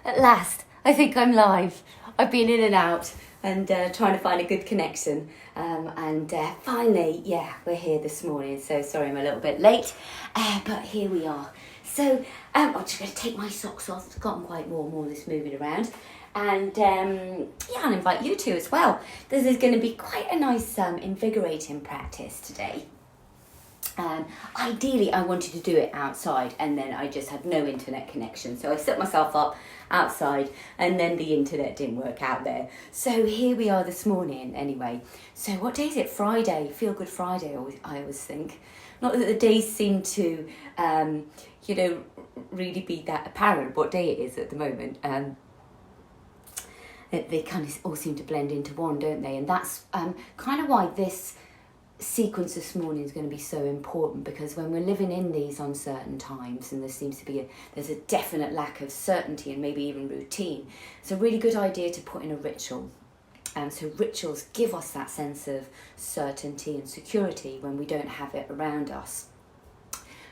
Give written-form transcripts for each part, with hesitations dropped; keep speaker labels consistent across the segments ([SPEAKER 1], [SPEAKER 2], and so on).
[SPEAKER 1] At last, I think I'm live. I've been in and out and trying to find a good connection. Finally, yeah, we're here this morning. So sorry I'm a little bit late, but here we are. So I'm just going to take my socks off. It's gotten quite warm, all this moving around. And I'll invite you to as well. This is going to be quite a nice invigorating practice today. Ideally, I wanted to do it outside, and then I just had no internet connection. So I set myself up outside, and then the internet didn't work out there. So here we are this morning anyway. So what day is it? Friday. Feel Good Friday, I always think. Not that the days seem to, really be that apparent what day it is at the moment. They kind of all seem to blend into one, don't they? And that's kind of why this sequence this morning is going to be so important, because when we're living in these uncertain times and there seems to be there's a definite lack of certainty and maybe even routine, it's a really good idea to put in a ritual. So rituals give us that sense of certainty and security when we don't have it around us.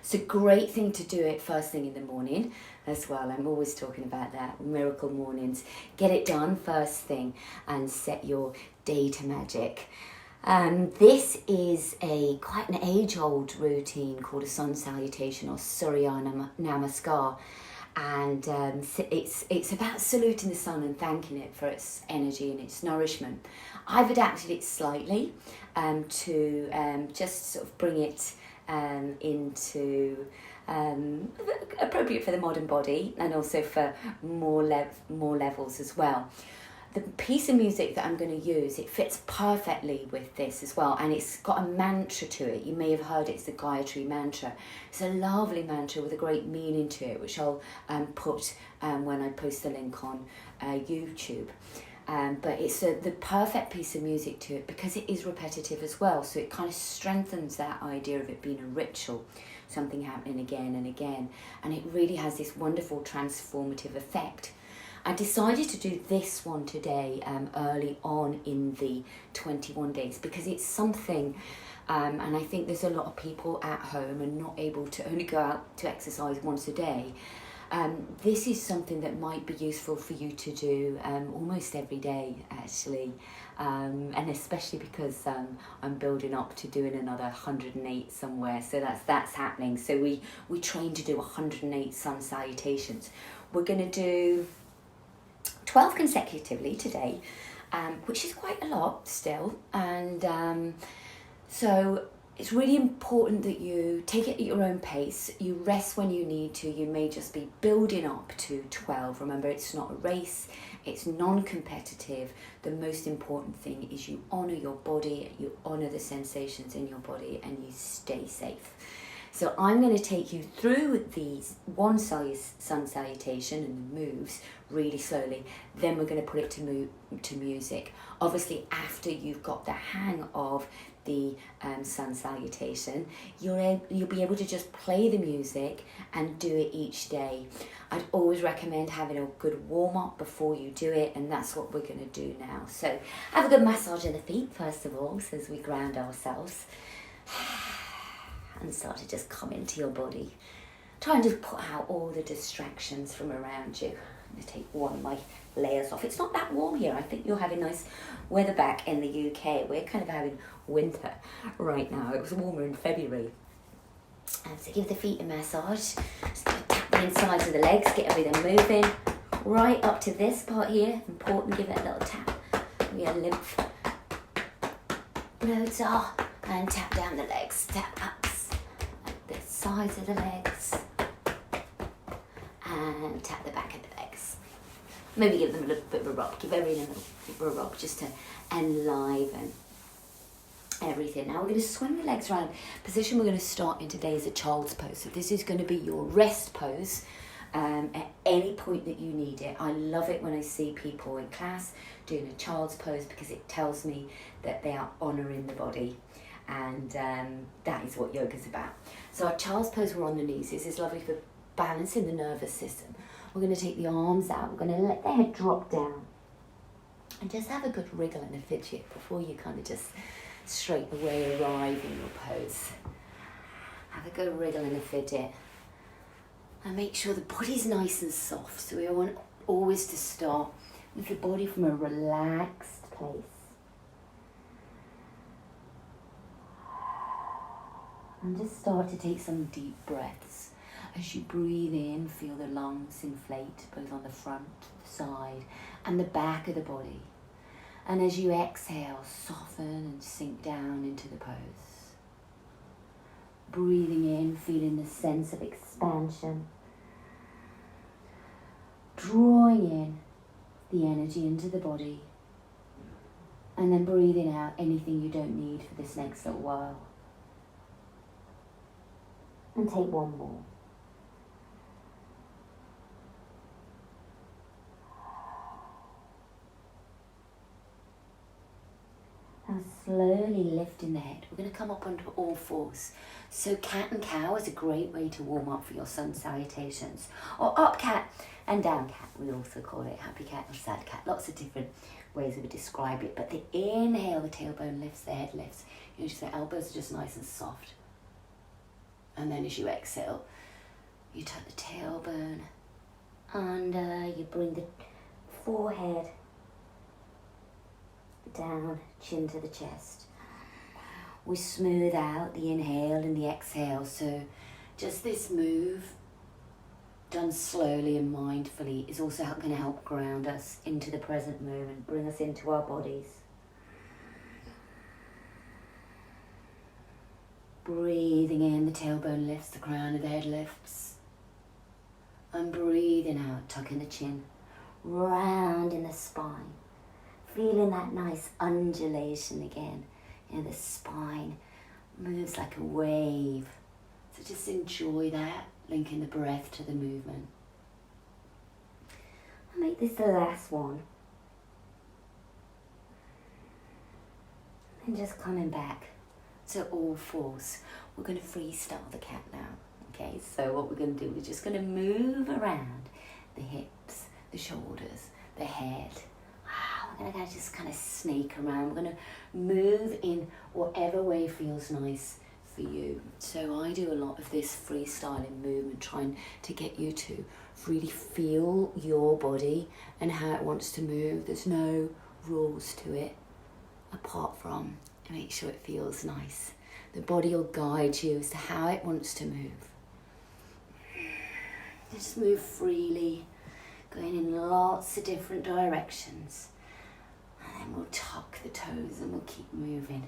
[SPEAKER 1] It's a great thing to do it first thing in the morning as well. I'm always talking about that, miracle mornings. Get it done first thing and set your day to magic. This is quite an age-old routine called a sun salutation or Surya Namaskar, and it's about saluting the sun and thanking it for its energy and its nourishment. I've adapted it slightly to just sort of bring it into appropriate for the modern body and also for more levels as well. The piece of music that I'm going to use, it fits perfectly with this as well, and it's got a mantra to it. You may have heard it's the Gayatri Mantra. It's a lovely mantra with a great meaning to it, which I'll put when I post the link on YouTube. But it's the perfect piece of music to it because it is repetitive as well, so it kind of strengthens that idea of it being a ritual, something happening again and again, and it really has this wonderful transformative effect. I decided to do this one today early on in the 21 days because it's something, and I think there's a lot of people at home and not able to only go out to exercise once a day. This is something that might be useful for you to do almost every day actually, and especially because I'm building up to doing another 108 somewhere, so that's happening. So we train to do 108 sun salutations. We're going to do 12 consecutively today, which is quite a lot still, and so it's really important that you take it at your own pace. You rest when you need to. You may just be building up to 12. Remember, it's not a race, it's non-competitive. The most important thing is you honour your body, you honour the sensations in your body, and you stay safe. So I'm going to take you through these sun salutation and the moves really slowly. Then we're going to put it to music. Obviously, after you've got the hang of the sun salutation, you'll be able to just play the music and do it each day. I'd always recommend having a good warm-up before you do it, and that's what we're going to do now. So have a good massage in the feet first of all, so as we ground ourselves. And start to just come into your body. Try and just put out all the distractions from around you. I'm going to take one of my layers off. It's not that warm here. I think you're having nice weather back in the UK. We're kind of having winter right now. It was warmer in February. And so give the feet a massage. Just tap the insides of the legs, get everything moving. Right up to this part here. Important, give it a little tap. Where your lymph nodes are. And tap down the legs. Tap up the sides of the legs and tap the back of the legs. Maybe give them a little bit of a rock. Give everything a little bit of a rock just to enliven everything. Now we're going to swing the legs around. Position we're going to start in today is a child's pose. So this is going to be your rest pose at any point that you need it. I love it when I see people in class doing a child's pose because it tells me that they are honouring the body. And that is what yoga is about. So our child's pose, we're on the knees. This is lovely for balancing the nervous system. We're going to take the arms out. We're going to let the head drop down. And just have a good wriggle and a fidget before you kind of just straight away arrive in your pose. Have a good wriggle and a fidget. And make sure the body's nice and soft. So we want always to start with the body from a relaxed place. And just start to take some deep breaths. As you breathe in, feel the lungs inflate, both on the front, the side, and the back of the body. And as you exhale, soften and sink down into the pose. Breathing in, feeling the sense of expansion. Drawing in the energy into the body. And then breathing out anything you don't need for this next little while. And take one more. Now slowly lifting the head. We're going to come up onto all fours. So cat and cow is a great way to warm up for your sun salutations. Or up cat and down cat. We also call it happy cat and sad cat. Lots of different ways we describe it. But the inhale, the tailbone lifts, the head lifts. You notice the elbows are just nice and soft. And then as you exhale, you tuck the tailbone under, you bring the forehead down, chin to the chest. We smooth out the inhale and the exhale. So just this move, done slowly and mindfully, is also going to help ground us into the present moment, bring us into our bodies. Breathing in, the tailbone lifts, the crown of the head lifts. And breathing out, tucking the chin, round in the spine. Feeling that nice undulation again. You know, the spine moves like a wave. So just enjoy that, linking the breath to the movement. I'll make this the last one. And just coming back to all fours. We're going to freestyle the cat now. Okay, so what we're going to do, we're just going to move around the hips, the shoulders, the head. We're going to just kind of snake around. We're going to move in whatever way feels nice for you. So I do a lot of this freestyling movement, trying to get you to really feel your body and how it wants to move. There's no rules to it, apart from make sure it feels nice. The body will guide you as to how it wants to move. Just move freely, going in lots of different directions. And then we'll tuck the toes and we'll keep moving.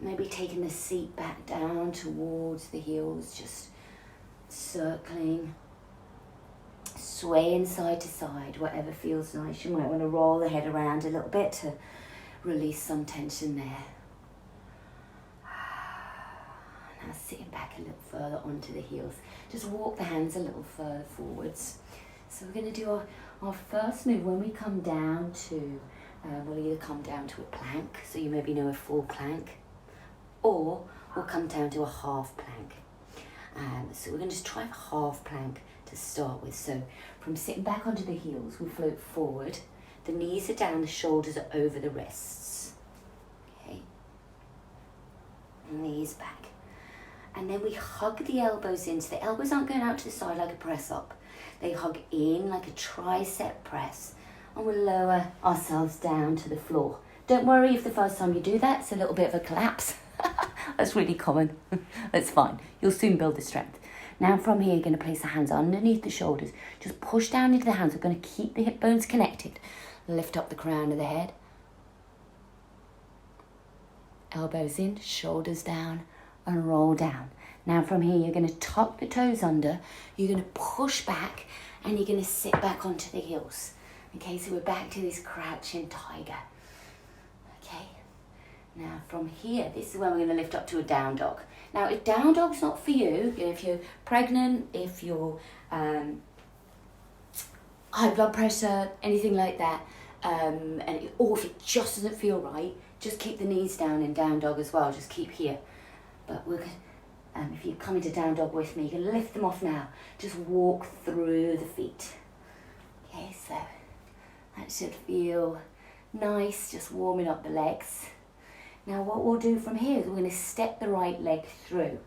[SPEAKER 1] Maybe taking the seat back down towards the heels, just circling, swaying side to side, whatever feels nice. You might want to roll the head around a little bit to release some tension there. Now sitting back a little further onto the heels. Just walk the hands a little further forwards. So we're going to do our first move. When we come down to, we'll either come down to a plank, so you maybe know a full plank, or we'll come down to a half plank. So we're going to just try a half plank to start with. So from sitting back onto the heels, we float forward. The knees are down, the shoulders are over the wrists. Okay. Knees back. And then we hug the elbows in. So the elbows aren't going out to the side like a press up. They hug in like a tricep press. And we'll lower ourselves down to the floor. Don't worry if the first time you do that, it's a little bit of a collapse. That's really common. That's fine. You'll soon build the strength. Now from here, you're going to place the hands underneath the shoulders. Just push down into the hands. We're going to keep the hip bones connected. Lift up the crown of the head. Elbows in, shoulders down, and roll down. Now from here, you're going to tuck the toes under. You're going to push back, and you're going to sit back onto the heels. Okay, so we're back to this crouching tiger. Okay. Now from here, this is when we're going to lift up to a down dog. Now if down dog's not for you, if you're pregnant, if you're high blood pressure, anything like that, or if it just doesn't feel right, just keep the knees down in down dog as well. Just keep here. But we're going if you come into down dog with me, you can lift them off now. Just walk through the feet. Okay, so that should feel nice, just warming up the legs. Now what we'll do from here is we're going to step the right leg through.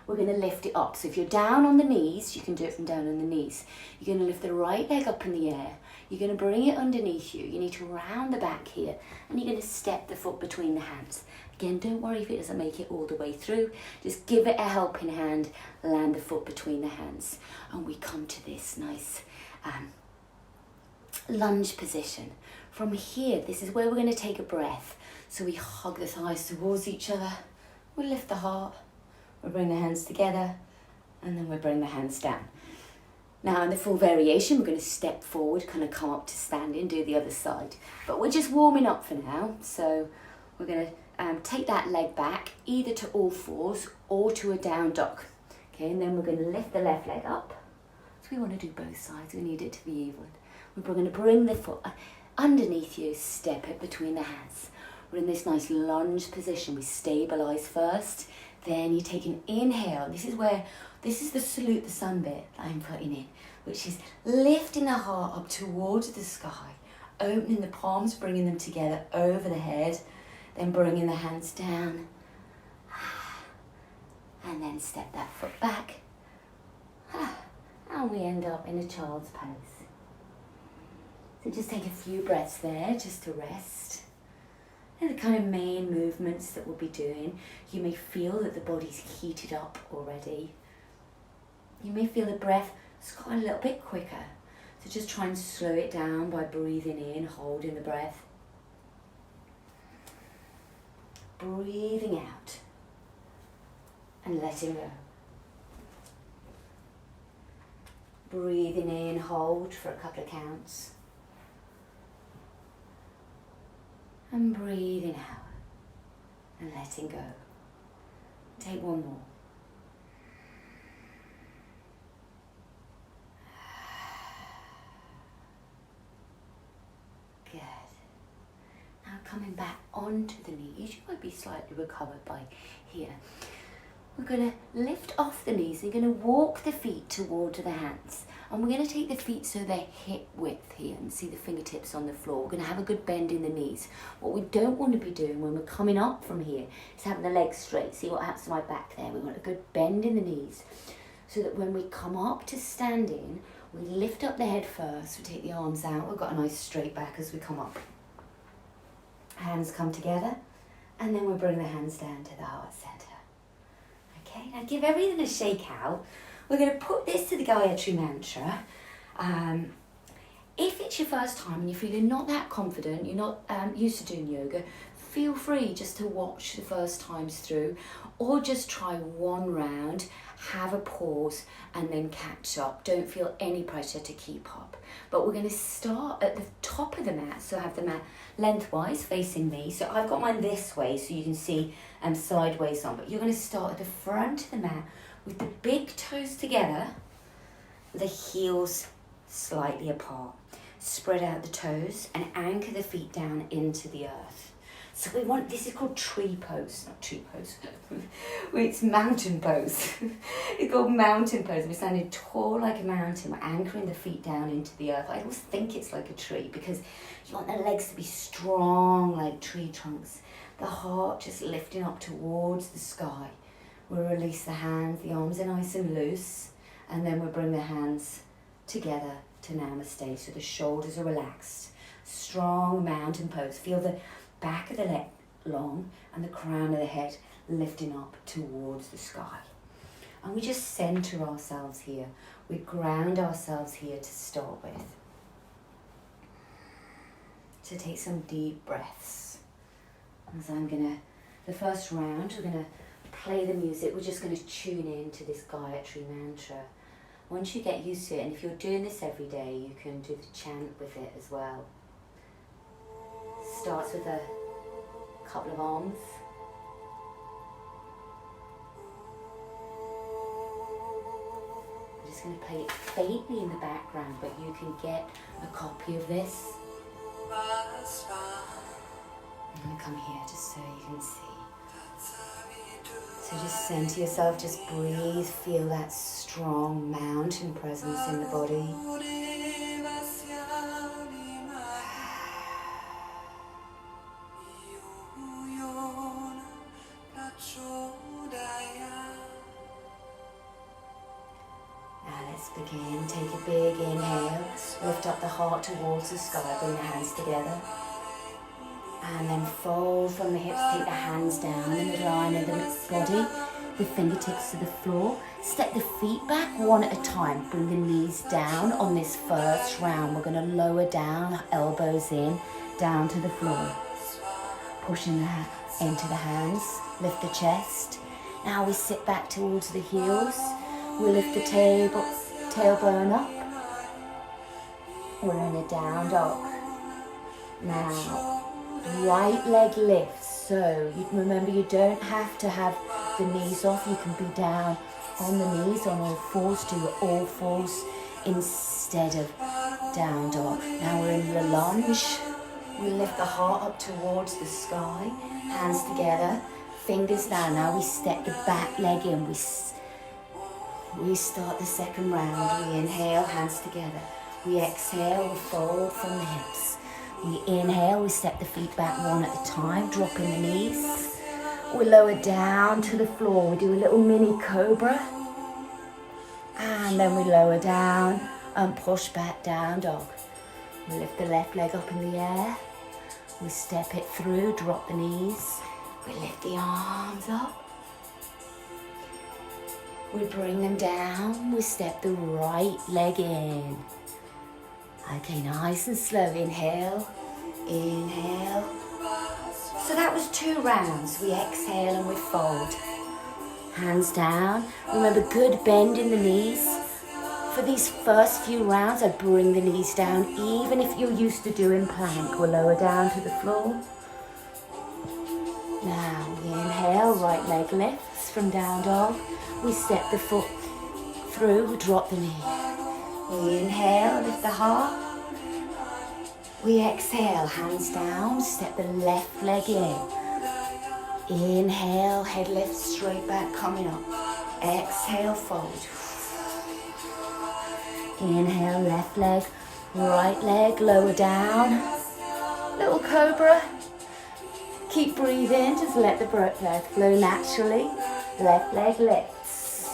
[SPEAKER 1] We're going to lift it up. So if you're down on the knees, you can do it from down on the knees. You're going to lift the right leg up in the air. You're going to bring it underneath you. You need to round the back here, and you're going to step the foot between the hands. Again, don't worry if it doesn't make it all the way through. Just give it a helping hand, land the foot between the hands. And we come to this nice lunge position. From here, this is where we're going to take a breath. So we hug the thighs towards each other. We lift the heart. We bring the hands together, and then we bring the hands down. Now in the full variation, we're going to step forward, kind of come up to standing, do the other side. But we're just warming up for now. So we're going to take that leg back, either to all fours or to a down dog. Okay, and then we're going to lift the left leg up. So we want to do both sides. We need it to be even. We're going to bring the foot underneath you, step it between the hands. We're in this nice lunge position. We stabilize first. Then you take an inhale. This is the salute the sun bit that I'm putting in, which is lifting the heart up towards the sky, opening the palms, bringing them together over the head, then bringing the hands down, and then step that foot back, and we end up in a child's pose. So just take a few breaths there just to rest. And the kind of main movements that we'll be doing, you may feel that the body's heated up already. You may feel the breath is quite a little bit quicker. So just try and slow it down by breathing in, holding the breath. Breathing out and letting go. Breathing in, hold for a couple of counts. And breathing out and letting go. Take one more. Good. Now coming back onto the knees, you might be slightly recovered by here. We're going to lift off the knees and you're going to walk the feet toward the hands. And we're going to take the feet so they're hip width here and see the fingertips on the floor. We're going to have a good bend in the knees. What we don't want to be doing when we're coming up from here is having the legs straight. See what happens to my back there? We want a good bend in the knees so that when we come up to standing, we lift up the head first. We take the arms out. We've got a nice straight back as we come up. Hands come together, and then we bring the hands down to the heart center. Okay, now give everything a shake out. We're going to put this to the Gayatri Mantra. If it's your first time and you're feeling not that confident, you're not used to doing yoga, feel free just to watch the first times through, or just try one round, have a pause, and then catch up. Don't feel any pressure to keep up. But we're going to start at the top of the mat, so have the mat lengthwise facing me. So I've got mine this way so you can see sideways on, but you're going to start at the front of the mat with the big toes together, the heels slightly apart. Spread out the toes and anchor the feet down into the earth. So we want, this is called tree pose, not tree pose. It's mountain pose. It's called mountain pose. We're standing tall like a mountain. We're anchoring the feet down into the earth. I always think it's like a tree because you want the legs to be strong like tree trunks. The heart just lifting up towards the sky. We'll release the hands, the arms are nice and loose, and then we'll bring the hands together to Namaste, so the shoulders are relaxed. Strong mountain pose. Feel the back of the leg long and the crown of the head lifting up towards the sky. And we just center ourselves here. We ground ourselves here to start with. So take some deep breaths. And so the first round, we're going to play the music. We're just going to tune in to this Gayatri Mantra. Once you get used to it, and if you're doing this every day, you can do the chant with it as well. Starts with a couple of arms. I'm just going to play it faintly in the background, but you can get a copy of this. I'm going to come here just so you can see. So just center yourself, just breathe, feel that strong mountain presence in the body. Now let's again. Take a big inhale. Lift up the heart towards the sky. Bring the hands together. And then fold from the hips. Take the hands down in the line of the body. The fingertips to the floor. Step the feet back one at a time. Bring the knees down on this first round. We're going to lower down, elbows in, down to the floor. Pushing into the hands. Lift the chest. Now we sit back towards the heels. We lift the tailbone up. We're in a down dog. Now, right leg lifts. So you remember, you don't have to have the knees off. You can be down on the knees on all fours. Do your all fours instead of down dog. Now we're in the lunge. We lift the heart up towards the sky. Hands together. Fingers down. Now we step the back leg in. We start the second round. We inhale, hands together. We exhale, we fold from the hips. We inhale, we step the feet back one at a time, dropping the knees. We lower down to the floor. We do a little mini cobra. And then we lower down and push back down dog. We lift the left leg up in the air. We step it through, drop the knees. We lift the arms up. We bring them down. We step the right leg in. Okay, nice and slow. Inhale, inhale. So that was 2 rounds. We exhale and we fold. Hands down. Remember, good bend in the knees. For these first few rounds, I bring the knees down. Even if you're used to doing plank, we'll lower down to the floor. Now we inhale, right leg lifts from down dog. We step the foot through, we drop the knee. We inhale, lift the heart. We exhale, hands down, step the left leg in. Inhale, head lifts straight back, coming up. Exhale, fold. Inhale, left leg, right leg, lower down. Little cobra. Keep breathing, just let the breath flow naturally. Left leg lifts.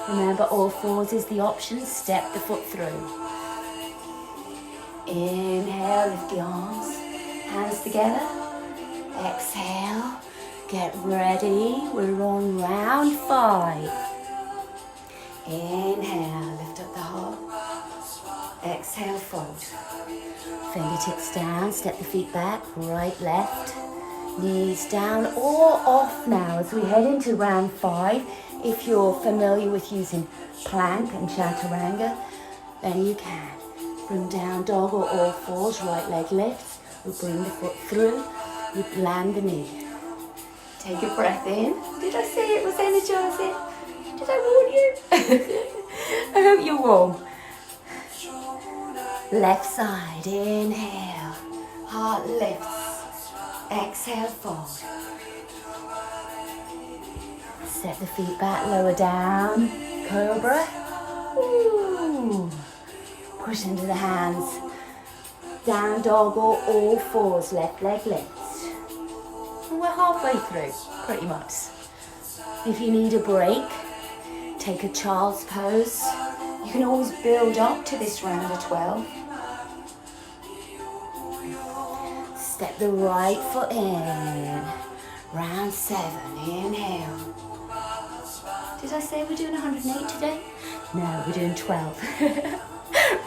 [SPEAKER 1] Remember, all fours is the option. Step the foot through. Inhale, lift the arms. Hands together. Exhale. Get ready. We're on round 5. Inhale, lift up the heart. Exhale, fold. Fingertips down, step the feet back, right, left. Knees down or off now as we head into round 5. If you're familiar with using plank and chaturanga, then you can. Bring down dog or all fours, right leg lifts. We bring the foot through, we land the knee. Take a breath in. Did I say it was energizing? Did I warn you? I hope you're warm. Left side, inhale, heart lifts, exhale, fold. Step the feet back, lower down, cobra. Ooh. Push into the hands, down dog or all fours, left leg lifts. And we're halfway through, pretty much. If you need a break, take a child's pose. You can always build up to this round of 12. Step the right foot in. Round 7, inhale. Did I say we're doing 108 today? No, we're doing 12.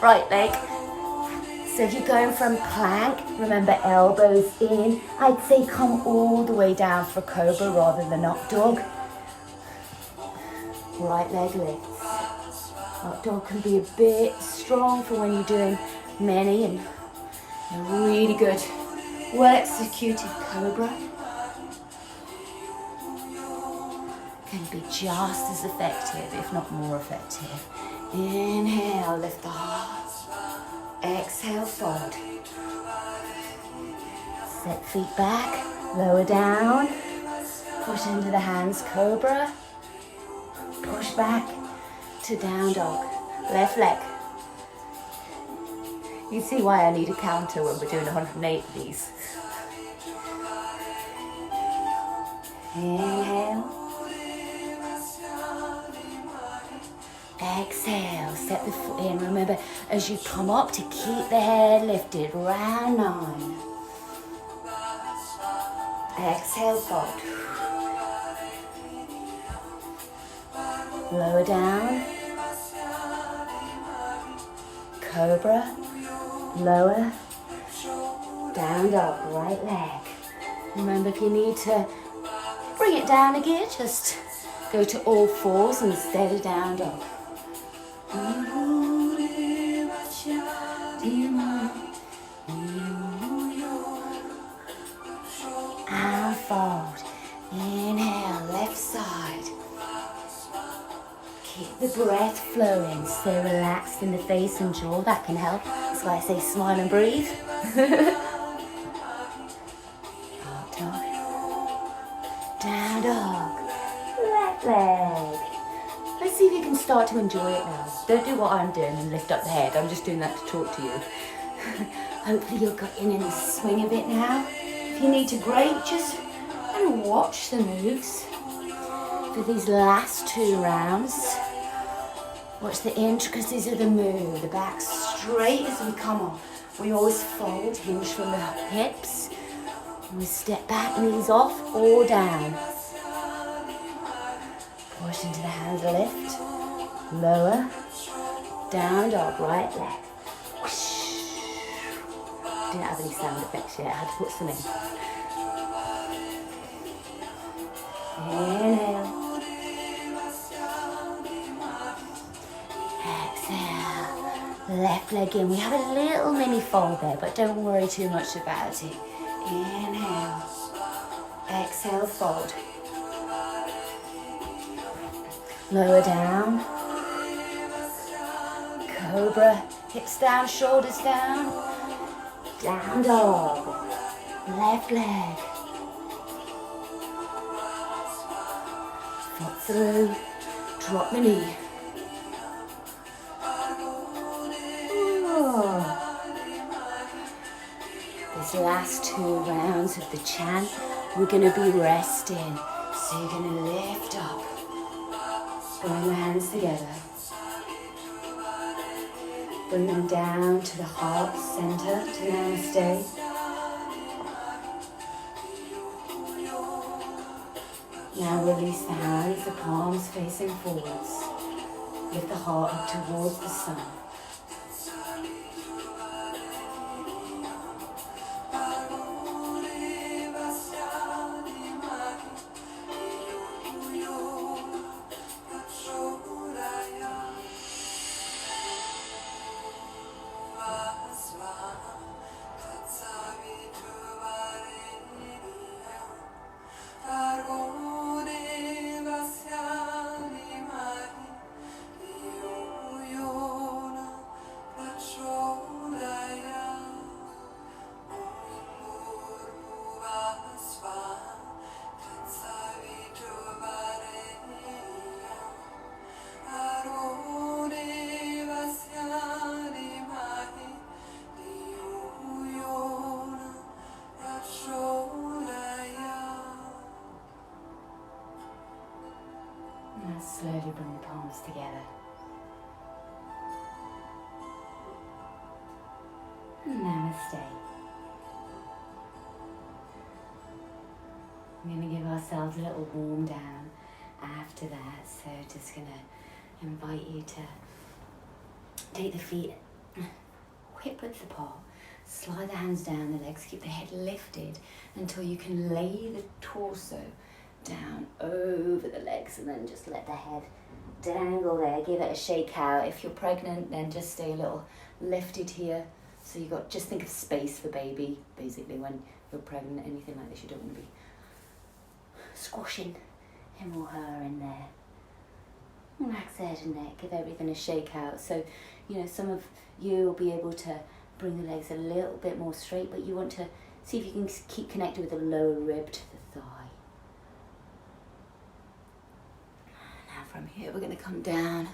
[SPEAKER 1] Right leg. So if you're going from plank, remember elbows in. I'd say come all the way down for cobra rather than up dog. Right leg lifts. Up dog can be a bit strong for when you're doing many, and a really good, well executed cobra can be just as effective, if not more effective. Inhale, lift the heart. Exhale, fold. Step feet back, lower down. Push into the hands, cobra. Push back to down dog. Left leg. You see why I need a counter when we're doing 108 of these. Inhale. Exhale, step the foot in. Remember, as you come up, to keep the head lifted, round 9. Exhale, fold. Lower down. Cobra. Lower. Down dog, right leg. Remember, if you need to bring it down again, just go to all fours instead of down dog. And fold. Inhale, left side. Keep the breath flowing. Stay relaxed in the face and jaw. That can help. That's why I say smile and breathe. Up dog. Down dog. Left leg. Let's see if you can start to enjoy it now. Don't do what I'm doing and lift up the head. I'm just doing that to talk to you. Hopefully you'll get in and swing a bit now. If you need to break, just kind of watch the moves. For these last 2 rounds, watch the intricacies of the move. The back straight as we come on. We always fold, hinge from the hips. And we step back, knees off or down. Push into the hands, lift, lower, down dog, right leg. Didn't have any sound effects yet, I had to put some in. Inhale. Exhale. Left leg in. We have a little mini fold there, but don't worry too much about it. Inhale. Exhale, fold. Lower down. Cobra. Hips down, shoulders down. Down dog. Left leg. Foot through. Drop the knee. These last 2 rounds of the chant, we're going to be resting. So you're going to lift up. Bring your hands together. Bring them down to the heart center, to Namaste. Now release the hands, the palms facing forwards. Lift the heart up towards the sun. Slowly bring the palms together. Namaste. We're going to give ourselves a little warm down after that. So just going to invite you to take the feet hip width apart. Slide the hands down the legs. Keep the head lifted until you can lay the torso down over the legs, and then just let the head dangle there. Give it a shake out. If you're pregnant, then just stay a little lifted here. So you got, just think of space for baby. Basically, when you're pregnant, anything like this, you don't want to be squashing him or her in there. Relax the head and neck. Give everything a shake out. So, some of you will be able to bring the legs a little bit more straight, but you want to see if you can keep connected with the lower rib to the thigh. From here, we're going to come down,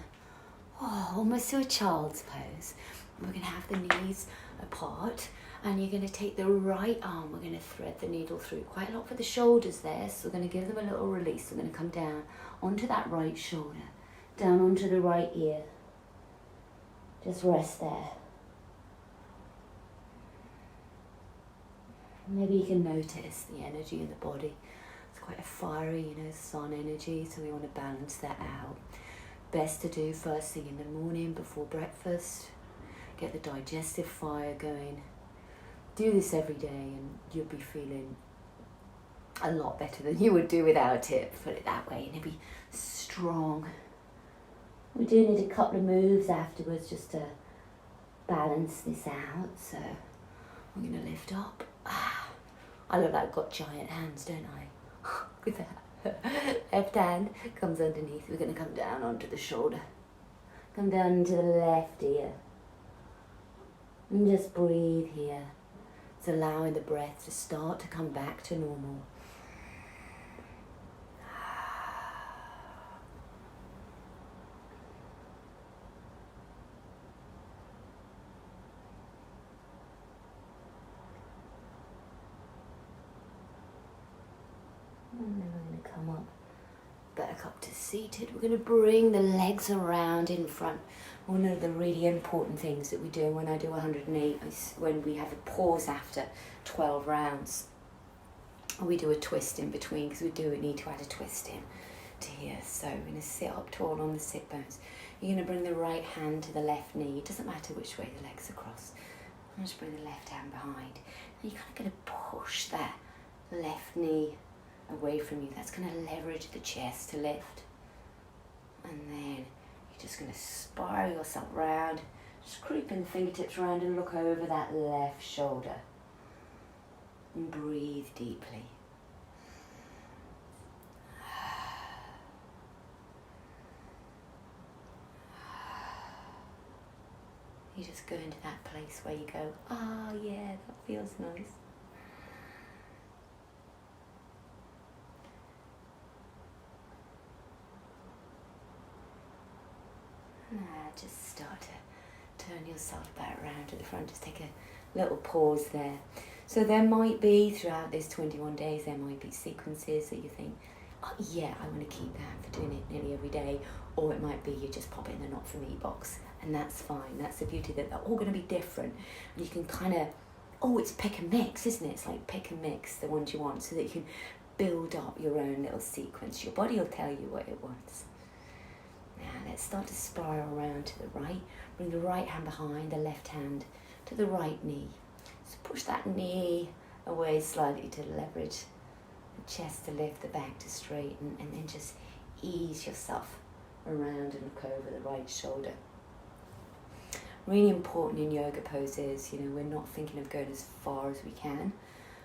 [SPEAKER 1] almost to a child's pose. We're going to have the knees apart, and you're going to take the right arm. We're going to thread the needle through. Quite a lot for the shoulders there, so we're going to give them a little release. We're going to come down onto that right shoulder. down onto the right ear. Just rest there. Maybe you can notice the energy in the body. It's quite a fiery, sun energy, so we want to balance that out. Best to do first thing in the morning before breakfast. Get the digestive fire going. Do this every day and you'll be feeling a lot better than you would do without it, put it that way, and you'll be strong. We do need a couple of moves afterwards just to balance this out, so I'm going to lift up. I look like I've got giant hands, don't I? With that. Left hand comes underneath. We're going to come down onto the shoulder. Come down into the left ear. And just breathe here. It's allowing the breath to start to come back to normal. And then we're going to come up, back up to seated. We're going to bring the legs around in front. One of the really important things that we do when I do 108 is when we have a pause after 12 rounds. We do a twist in between because we do need to add a twist in to here. So we're going to sit up tall on the sit bones. You're going to bring the right hand to the left knee. It doesn't matter which way the legs are crossed. I'm just bring the left hand behind. And you're kind of going to push that left knee away from you. That's going to leverage the chest to lift. And then you're just going to spiral yourself round, just creeping the fingertips around and look over that left shoulder. And breathe deeply. You just go into that place where you go, yeah, that feels nice. Just start to turn yourself back around to the front. Just take a little pause there. So there might be, throughout this 21 days, there might be sequences that you think, yeah, I want to keep that for doing it nearly every day. Or it might be you just pop it in the not for me box. And that's fine. That's the beauty, that they're all going to be different. And you can kind of, it's pick and mix, isn't it? It's like pick and mix the ones you want so that you can build up your own little sequence. Your body will tell you what it wants. Now let's start to spiral around to the right. Bring the right hand behind, the left hand to the right knee. So push that knee away slightly to leverage the chest to lift, the back to straighten, and then just ease yourself around and look over the right shoulder. Really important in yoga poses, we're not thinking of going as far as we can.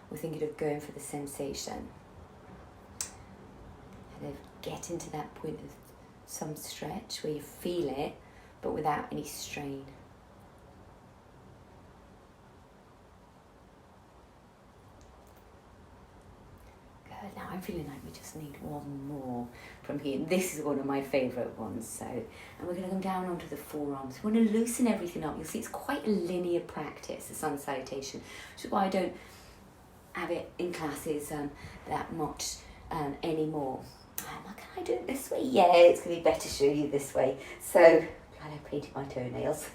[SPEAKER 1] We're thinking of going for the sensation. And of getting to that point of some stretch where you feel it, but without any strain. Good. Now I'm feeling like we just need one more from here. This is one of my favourite ones. So, and we're going to come down onto the forearms. We want to loosen everything up. You'll see it's quite a linear practice, the sun salutation, which is why I don't have it in classes that much anymore. Can I do it this way? Yeah, it's going to be better to show you this way. So, glad I painted my toenails.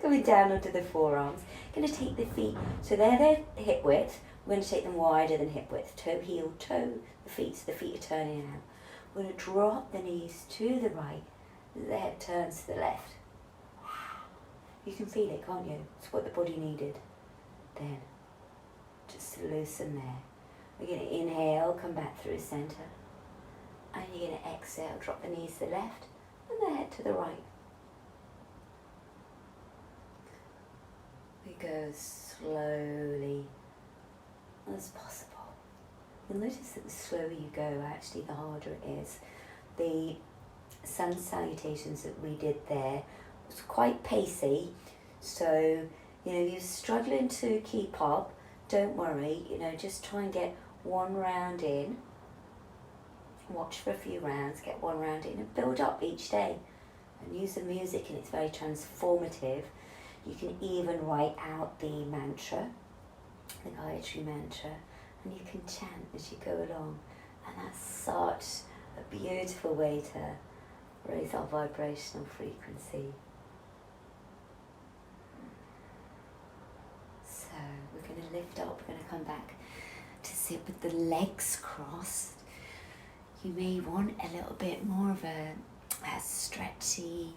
[SPEAKER 1] Coming down onto the forearms. Going to take the feet, so they're their hip width. We're going to take them wider than hip width. Toe, heel, toe, the feet. So the feet are turning out. We're going to drop the knees to the right. The head turns to the left. You can feel it, can't you? It's what the body needed. Then, just loosen there. We're going to inhale, come back through center. And you're going to exhale, drop the knees to the left and the head to the right. We go slowly as possible. You'll notice that the slower you go, actually, the harder it is. The sun salutations that we did there was quite pacey. So, you're struggling to keep up, don't worry. Just try and get one round in. Watch for a few rounds, get one round in and build up each day. And use the music, and it's very transformative. You can even write out the mantra, the Gayatri Mantra, and you can chant as you go along. And that's such a beautiful way to Raise our vibrational frequency. So we're going to lift up, we're going to come back to sit with the legs crossed. You may want a little bit more of a stretchy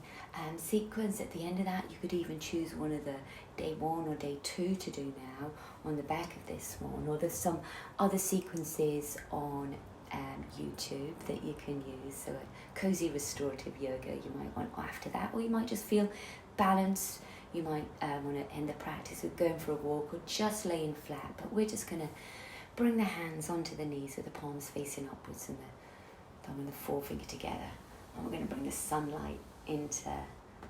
[SPEAKER 1] sequence at the end of that. You could even choose one of the day 1 or day 2 to do now on the back of this one, or there's some other sequences on YouTube that you can use. So a cozy restorative yoga you might want after that, or you might just feel balanced. You might want to end the practice with going for a walk or just laying flat, but we're just going to bring the hands onto the knees with the palms facing upwards and the thumb and the forefinger together. And we're going to bring the sunlight into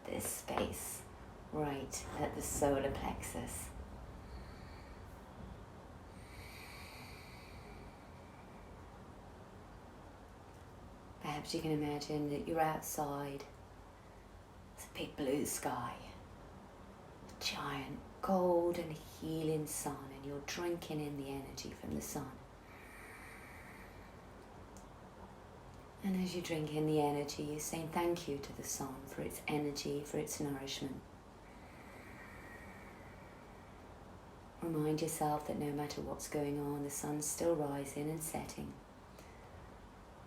[SPEAKER 1] this space right at the solar plexus. Perhaps you can imagine that you're outside. It's a big blue sky, a giant golden healing sun, and you're drinking in the energy from the sun. And as you drink in the energy, you're saying thank you to the sun for its energy, for its nourishment. Remind yourself that no matter what's going on, the sun's still rising and setting.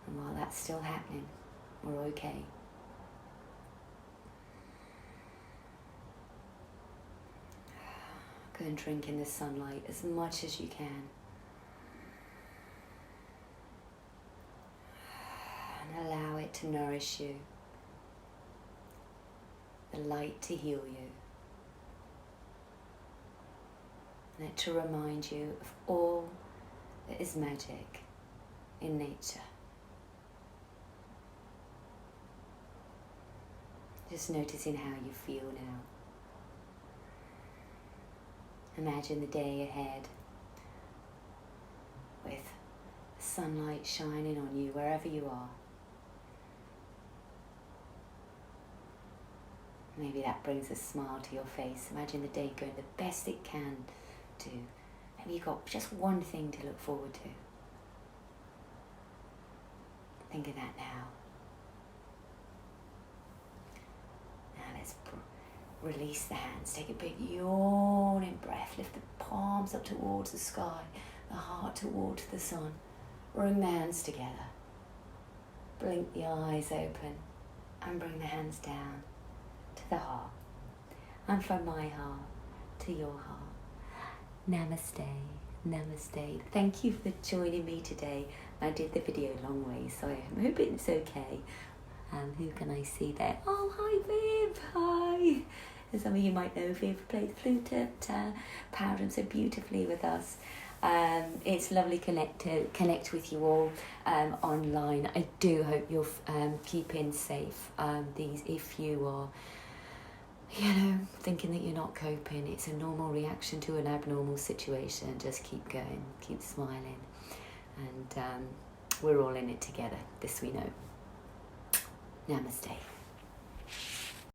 [SPEAKER 1] And while that's still happening, we're okay. Go and drink in the sunlight as much as you can. And allow it to nourish you. The light to heal you. And it to remind you of all that is magic in nature. Just noticing how you feel now. Imagine the day ahead with sunlight shining on you wherever you are. Maybe that brings a smile to your face. Imagine the day going the best it can do. Maybe you've got just one thing to look forward to. Think of that now. Let's release the hands. Take a big yawning breath. Lift the palms up towards the sky, the heart towards the sun. Bring the hands together. Blink the eyes open and bring the hands down to the heart. And from my heart to your heart. Namaste. Namaste. Thank you for joining me today. I did the video long way, so I'm hoping it's okay. Who can I see there? Oh, hi Viv, hi. As some of you might know, Viv played the flute at Powderham so beautifully with us. It's lovely connect with you all online. I do hope you're keeping safe. If you are, thinking that you're not coping, it's a normal reaction to an abnormal situation. Just keep going, keep smiling, and we're all in it together. This we know. Namaste.